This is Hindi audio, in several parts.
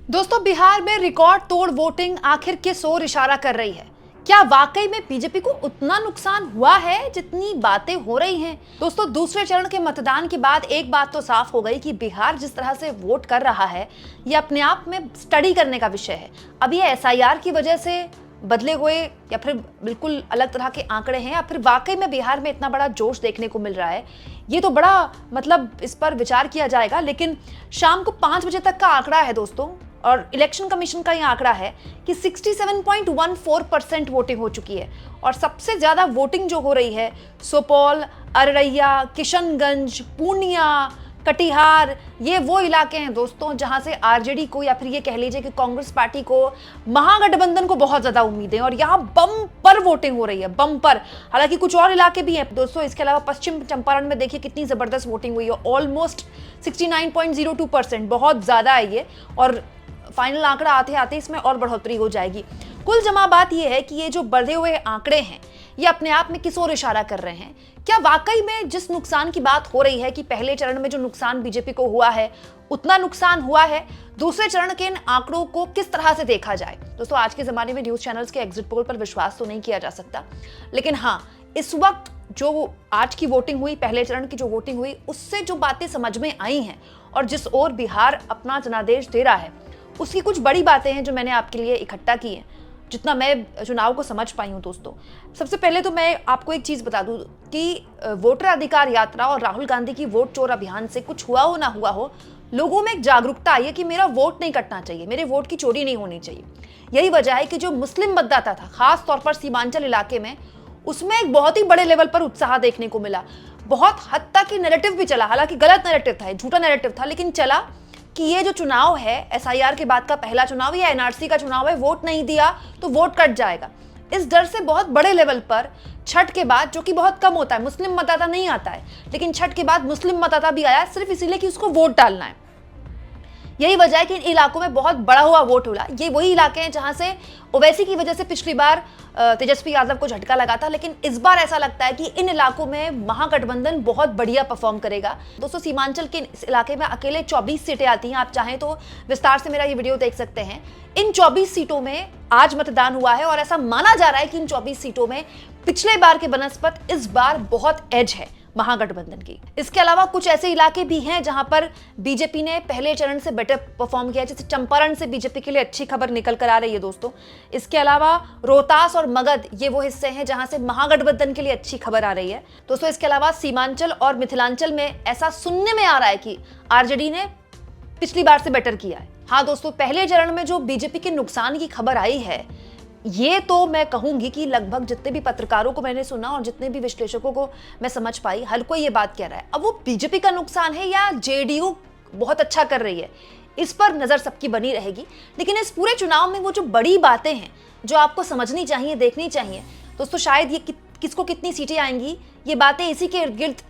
दोस्तों, बिहार में रिकॉर्ड तोड़ वोटिंग आखिर किस ओर इशारा कर रही है? क्या वाकई में बीजेपी को उतना नुकसान हुआ है जितनी बातें हो रही हैं? दोस्तों, दूसरे चरण के मतदान के बाद एक बात तो साफ हो गई कि बिहार जिस तरह से वोट कर रहा है, ये अपने आप में स्टडी करने का विषय है। अब ये एसआईआर की वजह से बदले हुए या फिर बिल्कुल अलग तरह के आंकड़े हैं, या फिर वाकई में बिहार में इतना बड़ा जोश देखने को मिल रहा है, ये तो बड़ा इस पर विचार किया जाएगा। लेकिन शाम को 5 बजे तक का आंकड़ा है दोस्तों, और इलेक्शन कमीशन का यह आंकड़ा है कि 67.14% वोटिंग हो चुकी है। और सबसे ज्यादा वोटिंग जो हो रही है सुपौल, अररिया, किशनगंज, पूर्णिया, कटिहार, ये वो इलाके हैं दोस्तों जहां से आरजेडी को, या फिर ये कह लीजिए कि कांग्रेस पार्टी को, महागठबंधन को बहुत ज्यादा उम्मीदें, और यहाँ बम्पर वोटिंग हो रही है, बम्पर। हालांकि कुछ और इलाके भी हैं दोस्तों, इसके अलावा पश्चिम चंपारण में देखिए कितनी जबरदस्त वोटिंग हुई है, ऑलमोस्ट 69.02%, बहुत ज्यादा है ये। और फाइनल आंकड़ा आते आते इसमें और बढ़ोतरी हो जाएगी। कुल जमा बात यह है कि ये जो बढ़े हुए आंकड़े हैं, ये अपने आप में किस ओर इशारा कर रहे हैं? क्या वाकई में जिस नुकसान की बात हो रही है कि पहले चरण में जो नुकसान बीजेपी को हुआ है उतना नुकसान हुआ है, दूसरे चरण के इन आंकड़ों को किस तरह से देखा जाए? दोस्तों, आज के जमाने में न्यूज चैनल्स के एग्जिट पोल पर विश्वास तो नहीं किया जा सकता, लेकिन हाँ, इस वक्त जो आज की वोटिंग हुई, पहले चरण की जो वोटिंग हुई, उससे जो बातें समझ में आई हैं और जिस ओर बिहार अपना जनादेश दे रहा है, उसकी कुछ बड़ी बातें हैं जो मैंने आपके लिए इकट्ठा की हैं, जितना मैं चुनाव को समझ पाई हूं। दोस्तों, सबसे पहले तो मैं आपको एक चीज बता दूं कि वोटर अधिकार यात्रा और राहुल गांधी की वोट चोर अभियान से कुछ हुआ हो ना हुआ हो, लोगों में एक जागरूकता आई है कि मेरा वोट नहीं कटना चाहिए, मेरे वोट की चोरी नहीं होनी चाहिए। यही वजह है कि जो मुस्लिम मतदाता था, खास तौर पर सीमांचल इलाके में, उसमें एक बहुत ही बड़े लेवल पर उत्साह देखने को मिला। बहुत हद तक की नैरेटिव भी चला, हालांकि गलत नैरेटिव था, झूठा नैरेटिव था, लेकिन चला कि ये जो चुनाव है, एसआईआर के बाद का पहला चुनाव या एनआरसी का चुनाव है, वोट नहीं दिया तो वोट कट जाएगा। इस डर से बहुत बड़े लेवल पर छठ के बाद, जो कि बहुत कम होता है, मुस्लिम मतदाता नहीं आता है, लेकिन छठ के बाद मुस्लिम मतदाता भी आया, सिर्फ इसीलिए कि उसको वोट डालना है। यही वजह है कि इन इलाकों में बहुत बड़ा हुआ वोट हुआ। ये वही इलाके हैं जहां से ओवैसी की वजह से पिछली बार तेजस्वी यादव को झटका लगा था, लेकिन इस बार ऐसा लगता है कि इन इलाकों में महागठबंधन बहुत बढ़िया परफॉर्म करेगा। दोस्तों, सीमांचल के इस इलाके में अकेले 24 सीटें आती हैं। आप चाहें तो विस्तार से मेरा ये वीडियो देख सकते हैं। इन 24 सीटों में आज मतदान हुआ है और ऐसा माना जा रहा है कि इन 24 सीटों में पिछले बार के बनस्पत इस बार बहुत एज है महागठबंधन की। इसके अलावा कुछ ऐसे इलाके भी हैं जहां पर बीजेपी ने पहले चरण से बेटर परफॉर्म किया, जैसे चंपारण से बीजेपी के लिए अच्छी खबर निकल कर आ रही है दोस्तों। इसके अलावा रोहतास और मगध, ये वो हिस्से हैं जहां से महागठबंधन के लिए अच्छी खबर आ रही है दोस्तों। इसके अलावा सीमांचल और मिथिलांचल में ऐसा सुनने में आ रहा है कि आरजेडी ने पिछली बार से बेटर किया है। हाँ दोस्तों, पहले चरण में जो बीजेपी के नुकसान की खबर आई है, ये तो मैं कहूंगी कि लगभग जितने भी पत्रकारों को मैंने सुना और जितने भी विश्लेषकों को मैं समझ पाई, हर कोई ये बात कह रहा है। अब वो बीजेपी का नुकसान है या जेडीयू बहुत अच्छा कर रही है, इस पर नजर सबकी बनी रहेगी। लेकिन इस पूरे चुनाव में वो जो बड़ी बातें हैं जो आपको समझनी चाहिए, देखनी चाहिए दोस्तों, शायद ये किसको कितनी सीटें आएंगी, ये बातें इसी के इर्द गिर्द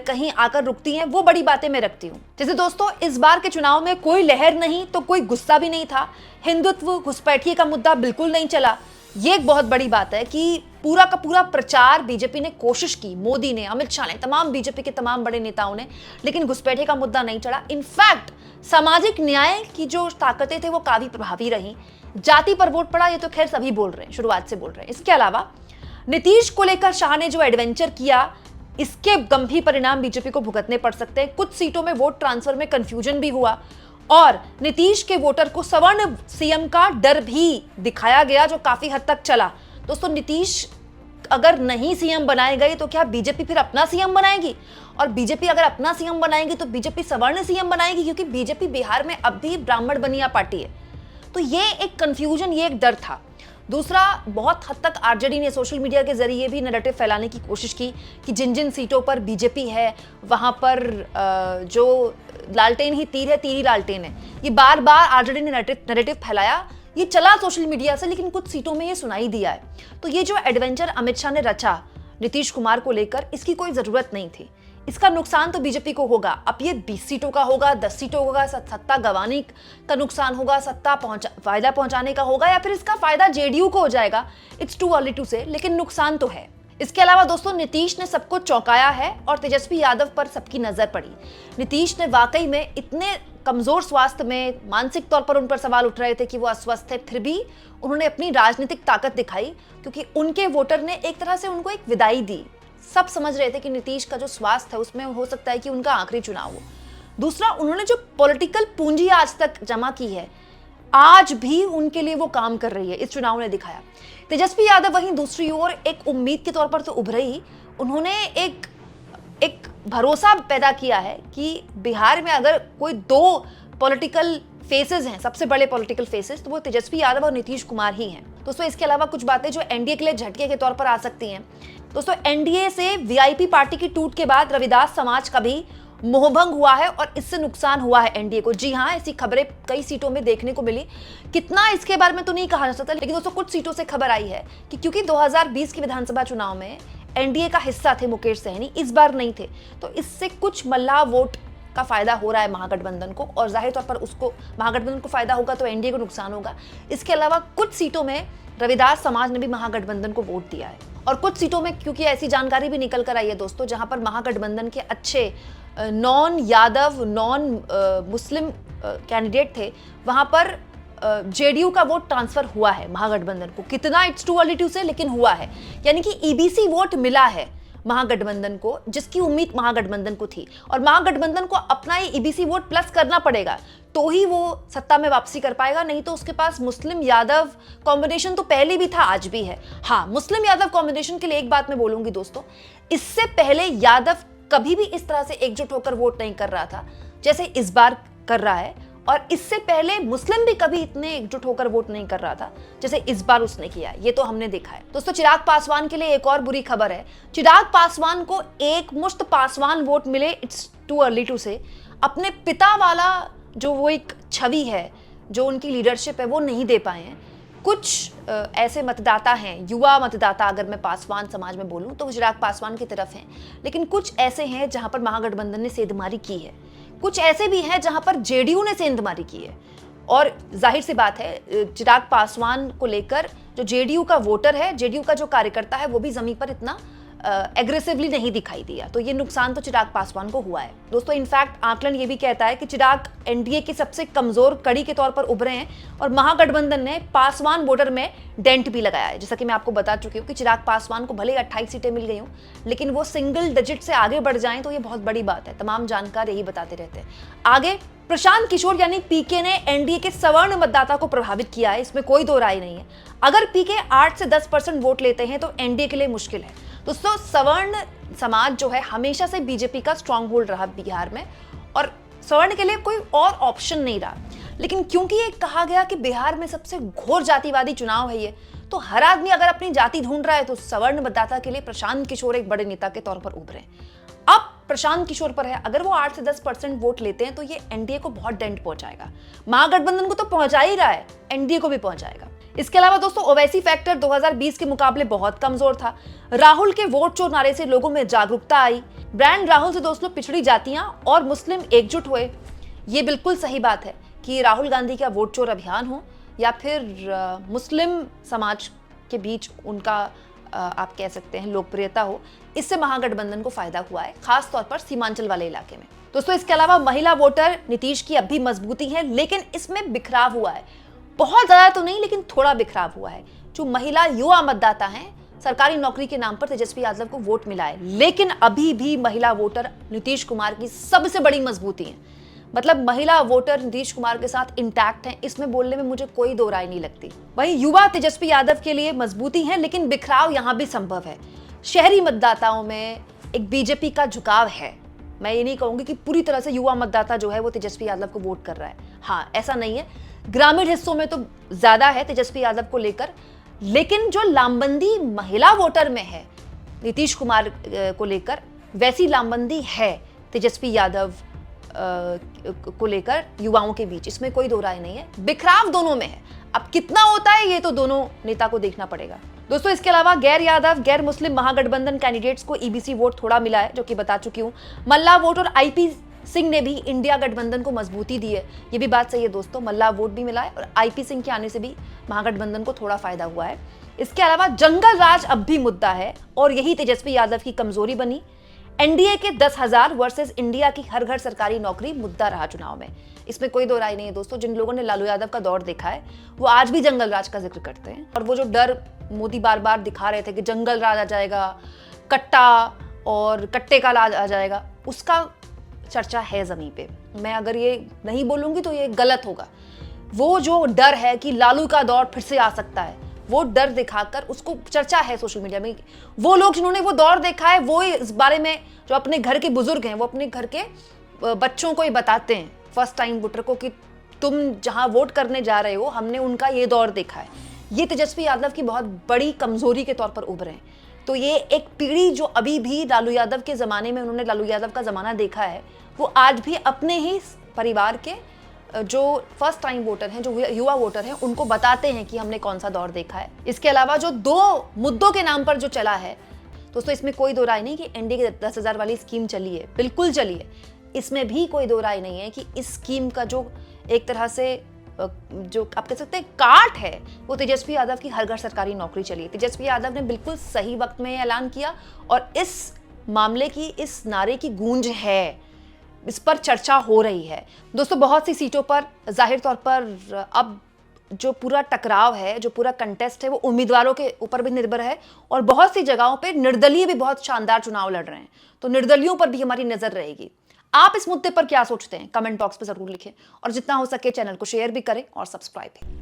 कहीं आकर रुकती हैं, वो बड़ी बातें मैं रखती हूँ। जैसे दोस्तों, इस बार के चुनाव में कोई लहर नहीं तो कोई गुस्सा भी नहीं था। हिंदुत्व, घुसपैठिए का मुद्दा बिल्कुल नहीं चला। ये एक बहुत बड़ी बात है कि पूरा का पूरा प्रचार बीजेपी ने कोशिश की, मोदी ने, अमित शाह ने, तमाम बीजेपी के तमाम बड़े नेताओं ने, लेकिन घुसपैठिए का मुद्दा नहीं चढ़ा। इनफैक्ट सामाजिक न्याय की जो ताकतें थे वो काफी प्रभावी रही। जाति पर वोट पड़ा, ये तो खैर सभी बोल रहे हैं, शुरुआत से बोल रहे हैं। इसके अलावा नीतीश को लेकर शाह ने जो एडवेंचर किया, इसके गंभीर परिणाम बीजेपी को भुगतने पड़ सकते हैं। कुछ सीटों में वोट ट्रांसफर में कंफ्यूजन भी हुआ और नीतीश के वोटर को सवर्ण सीएम का डर भी दिखाया गया, जो काफी हद तक चला। दोस्तों, नीतीश अगर नहीं सीएम बनाए गए तो क्या बीजेपी फिर अपना सीएम बनाएगी? और बीजेपी अगर अपना सीएम बनाएगी तो बीजेपी सवर्ण सीएम बनाएगी, क्योंकि बीजेपी बिहार में अब भी ब्राह्मण बनिया पार्टी है। तो ये एक कंफ्यूजन, ये एक डर था। दूसरा, बहुत हद तक आरजेडी ने सोशल मीडिया के जरिए भी नैरेटिव फैलाने की कोशिश की कि जिन जिन सीटों पर बीजेपी है वहां पर जो लालटेन ही तीर है, तीर ही लालटेन है। ये बार बार आरजेडी ने नैरेटिव फैलाया, ये चला सोशल मीडिया से, लेकिन कुछ सीटों में ये सुनाई दिया है। तो ये जो एडवेंचर अमित शाह ने रचा नीतीश कुमार को लेकर, इसकी कोई जरूरत नहीं थी। इसका नुकसान तो बीजेपी को होगा। अब ये 20 सीटों का होगा, 10 सीटों होगा, सत्ता गंवाने का नुकसान होगा, फायदा पहुंचाने का होगा, या फिर इसका फायदा जेडीयू को हो जाएगा, इट्स टू अर्ली टू से, लेकिन नुकसान तो है। इसके अलावा दोस्तों, नीतीश ने सबको चौंकाया है और तेजस्वी यादव पर सबकी नजर पड़ी। नीतीश ने वाकई में इतने कमजोर स्वास्थ्य में, मानसिक तौर पर उन पर सवाल उठ रहे थे कि वो अस्वस्थ है, फिर भी उन्होंने अपनी राजनीतिक ताकत दिखाई, क्योंकि उनके वोटर ने एक तरह से उनको एक विदाई दी। सब समझ रहे थे कि नीतीश का जो स्वास्थ्य है उसमें हो सकता है कि उनका आखिरी चुनाव हो। दूसरा, उन्होंने जो पॉलिटिकल पूंजी आज तक जमा की है, आज भी उनके लिए वो काम कर रही है, इस चुनाव ने दिखाया। तेजस्वी यादव वहीं दूसरी ओर एक उम्मीद के तौर पर तो उभरे ही, उन्होंने एक भरोसा पैदा किया है कि बिहार में अगर कोई दो पॉलिटिकल फेसेस हैं, सबसे बड़े पॉलिटिकल फेसेस, तो वो तेजस्वी यादव और नीतीश कुमार ही हैं। दोस्तों, इसके अलावा कुछ बातें जो एनडीए के लिए झटके के तौर पर आ सकती हैं। दोस्तों, एनडीए से वीआईपी पार्टी की टूट के बाद रविदास समाज का भी मोहभंग हुआ है और इससे नुकसान हुआ है एनडीए को। जी हाँ, ऐसी खबरें कई सीटों में देखने को मिली। कितना इसके बारे में तो नहीं कहा जा सकता, लेकिन दोस्तों कुछ सीटों से खबर आई है कि क्योंकि 2020 के विधानसभा चुनाव में एनडीए का हिस्सा थे मुकेश सहनी, इस बार नहीं थे, तो इससे कुछ मल्लाह वोट का फायदा हो रहा है महागठबंधन को, और जाहिर तौर पर उसको महागठबंधन को फायदा होगा तो एनडीए को नुकसान होगा। इसके अलावा कुछ सीटों में रविदास समाज ने भी महागठबंधन को वोट दिया है, और कुछ सीटों में क्योंकि ऐसी जानकारी भी निकल कर आई है दोस्तों, जहां पर महागठबंधन के अच्छे non Yadav, non Muslim candidate थे, वहां पर जेडीयू का वोट ट्रांसफर हुआ है महागठबंधन को। कितना, इट्स टू अर्ली टू से, लेकिन हुआ है। यानी कि ईबीसी वोट मिला है महागठबंधन को, जिसकी उम्मीद महागठबंधन को थी, और महागठबंधन को अपना ये ईबीसी वोट प्लस करना पड़ेगा तो ही वो सत्ता में वापसी कर पाएगा, नहीं तो उसके पास मुस्लिम यादव कॉम्बिनेशन तो पहले भी था, आज भी है। हाँ, मुस्लिम यादव कॉम्बिनेशन के लिए एक बात मैं बोलूंगी दोस्तों, इससे पहले यादव कभी भी इस तरह से एकजुट होकर वोट नहीं कर रहा था जैसे इस बार कर रहा है, और इससे पहले मुस्लिम भी कभी इतने एकजुट होकर वोट नहीं कर रहा था जैसे इस बार उसने किया, ये तो हमने देखा है। दोस्तों, चिराग पासवान के लिए एक और बुरी खबर है। चिराग पासवान को एक मुश्त पासवान वोट मिले, इट्स टू अर्ली टू से। अपने पिता वाला जो वो एक छवि है, जो उनकी लीडरशिप है, वो नहीं दे पाए हैं। कुछ ऐसे मतदाता हैं, युवा मतदाता, अगर मैं पासवान समाज में बोलूं तो चिराग पासवान की तरफ हैं, लेकिन कुछ ऐसे हैं जहां पर महागठबंधन ने सेंधमारी की है, कुछ ऐसे भी हैं जहां पर जेडीयू ने सेंधमारी की है। और जाहिर सी बात है, चिराग पासवान को लेकर जो जेडीयू का वोटर है, जेडीयू का जो कार्यकर्ता है, वो भी जमीन पर इतना एग्रेसिवली नहीं दिखाई दिया, तो ये नुकसान तो चिराग पासवान को हुआ है। दोस्तों, इनफैक्ट आकलन ये भी कहता है कि चिराग एनडीए की सबसे कमजोर कड़ी के तौर पर उभरे हैं, और महागठबंधन ने पासवान वोटर में डेंट भी लगाया है। जैसा कि मैं आपको बता चुकी हूँ कि चिराग पासवान को भले 28 सीटें मिल गई हूँ, लेकिन वो सिंगल डिजिट से आगे बढ़ जाएं तो ये बहुत बड़ी बात है। तमाम जानकार यही बताते रहते हैं। आगे प्रशांत किशोर यानी पीके ने एनडीए के सवर्ण मतदाता को प्रभावित किया है, इसमें कोई दो राय नहीं है। अगर पीके 8 से 10% वोट लेते हैं तो एनडीए के लिए मुश्किल है। दोस्तों, सवर्ण समाज जो है हमेशा से बीजेपी का स्ट्रॉन्ग होल्ड रहा बिहार में, और सवर्ण के लिए कोई और ऑप्शन नहीं रहा। लेकिन क्योंकि ये कहा गया कि बिहार में सबसे घोर जातिवादी चुनाव है ये, तो हर आदमी अगर अपनी जाति ढूंढ रहा है, तो सवर्ण मतदाता के लिए प्रशांत किशोर एक बड़े नेता के तौर पर उभरे। अब प्रशांत किशोर पर है, अगर वो 8 से 10% वोट लेते हैं तो ये एनडीए को बहुत डेंट पहुंचाएगा। महागठबंधन को तो पहुंचा ही रहा है, एनडीए को भी पहुंचाएगा। इसके अलावा दोस्तों, ओवैसी फैक्टर 2020 के मुकाबले बहुत कमजोर था। राहुल के वोट चोर नारे से लोगों में जागरूकता आई। ब्रांड राहुल से दोस्तों पिछड़ी जातियां और मुस्लिम एकजुट हुए। ये बिल्कुल सही बात है कि राहुल गांधी का वोट चोर अभियान हो या फिर मुस्लिम समाज के बीच उनका आप कह सकते हैं लोकप्रियता हो, इससे महागठबंधन को फायदा हुआ है, खास तौर पर सीमांचल वाले इलाके में। दोस्तों, इसके अलावा महिला वोटर नीतीश की अब भी मजबूती है, लेकिन इसमें बिखराव हुआ है। बहुत ज्यादा तो नहीं, लेकिन थोड़ा बिखराव हुआ है। जो महिला युवा मतदाता हैं, सरकारी नौकरी के नाम पर तेजस्वी यादव को वोट मिला है, लेकिन अभी भी महिला वोटर नीतीश कुमार की सबसे बड़ी मजबूती है। मतलब महिला वोटर नीतीश कुमार के साथ इंटैक्ट हैं, इसमें बोलने में मुझे कोई दो राय नहीं लगती। वहीं युवा तेजस्वी यादव के लिए मजबूती है, लेकिन बिखराव यहां भी संभव है। शहरी मतदाताओं में एक बीजेपी का झुकाव है। मैं ये नहीं कहूंगी कि पूरी तरह से युवा मतदाता जो है वो तेजस्वी यादव को वोट कर रहा है, हाँ ऐसा नहीं है। ग्रामीण हिस्सों में तो ज्यादा है तेजस्वी यादव को लेकर, लेकिन जो लामबंदी महिला वोटर में है नीतीश कुमार को लेकर, वैसी लामबंदी है तेजस्वी यादव को लेकर युवाओं के बीच, इसमें कोई दो राय नहीं है। बिखराव दोनों में है, अब कितना होता है ये तो दोनों नेता को देखना पड़ेगा। दोस्तों, इसके अलावा गैर यादव, गैर मुस्लिम महागठबंधन कैंडिडेट्स को ईबीसी वोट थोड़ा मिला है, जो कि बता चुकी हूं। मल्ला वोट और आईपी सिंह ने भी इंडिया गठबंधन को मजबूती दी है, ये भी बात सही है दोस्तों। मल्ला वोट भी मिला है और आईपी सिंह के आने से भी महागठबंधन को थोड़ा फायदा हुआ है। इसके अलावा जंगल राज अब भी मुद्दा है और यही तेजस्वी यादव की कमजोरी बनी। एनडीए के 10,000 वर्सेस इंडिया की हर घर सरकारी नौकरी मुद्दा रहा चुनाव में। इसमें कोई दो राय नहीं है दोस्तों। जिन लोगों ने लालू यादव का दौर देखा है वो आज भी जंगल राज का जिक्र करते हैं, और वो जो डर मोदी बार बार दिखा रहे थे कि जंगल राज आ जाएगा, कट्टा और कट्टे का राज आ जाएगा, उसका चर्चा है जमीन पे। मैं अगर ये नहीं बोलूंगी तो ये गलत होगा। वो जो डर है कि लालू का दौर फिर से आ सकता है, वो डर दिखाकर उसको चर्चा है सोशल मीडिया में। वो लोग जिन्होंने वो दौर देखा है वो इस बारे में, जो अपने घर के बुजुर्ग हैं, वो अपने घर के बच्चों को ही बताते हैं, फर्स्ट टाइम वोटर को, कि तुम जहां वोट करने जा रहे हो हमने उनका ये दौर देखा है। ये तेजस्वी यादव की बहुत बड़ी कमजोरी के तौर पर उभरे हैं। तो ये एक पीढ़ी जो अभी भी लालू यादव के जमाने में, उन्होंने लालू यादव का जमाना देखा है, वो आज भी अपने ही परिवार के जो फर्स्ट टाइम वोटर हैं, जो युवा वोटर हैं, उनको बताते हैं कि हमने कौन सा दौर देखा है। इसके अलावा जो 2 मुद्दों के नाम पर जो चला है दोस्तों, इसमें कोई दो राय नहीं कि एनडीए की 10,000 वाली स्कीम चली है, बिल्कुल चली है। इसमें भी कोई दो राय नहीं है कि इस स्कीम का जो एक तरह से जो आप कह सकते हैं काट है, वो तेजस्वी यादव की हर घर सरकारी नौकरी चली है। तेजस्वी यादव ने बिल्कुल सही वक्त में ऐलान किया, और इस मामले की, इस नारे की गूंज है, इस पर चर्चा हो रही है दोस्तों। बहुत सी सीटों पर जाहिर तौर पर अब जो पूरा टकराव है, जो पूरा कंटेस्ट है, वो उम्मीदवारों के ऊपर भी निर्भर है, और बहुत सी जगहों पे निर्दलीय भी बहुत शानदार चुनाव लड़ रहे हैं, तो निर्दलियों पर भी हमारी नजर रहेगी। आप इस मुद्दे पर क्या सोचते हैं? कमेंट बॉक्स पर जरूर लिखें, और जितना हो सके चैनल को शेयर भी करें और सब्सक्राइब भी।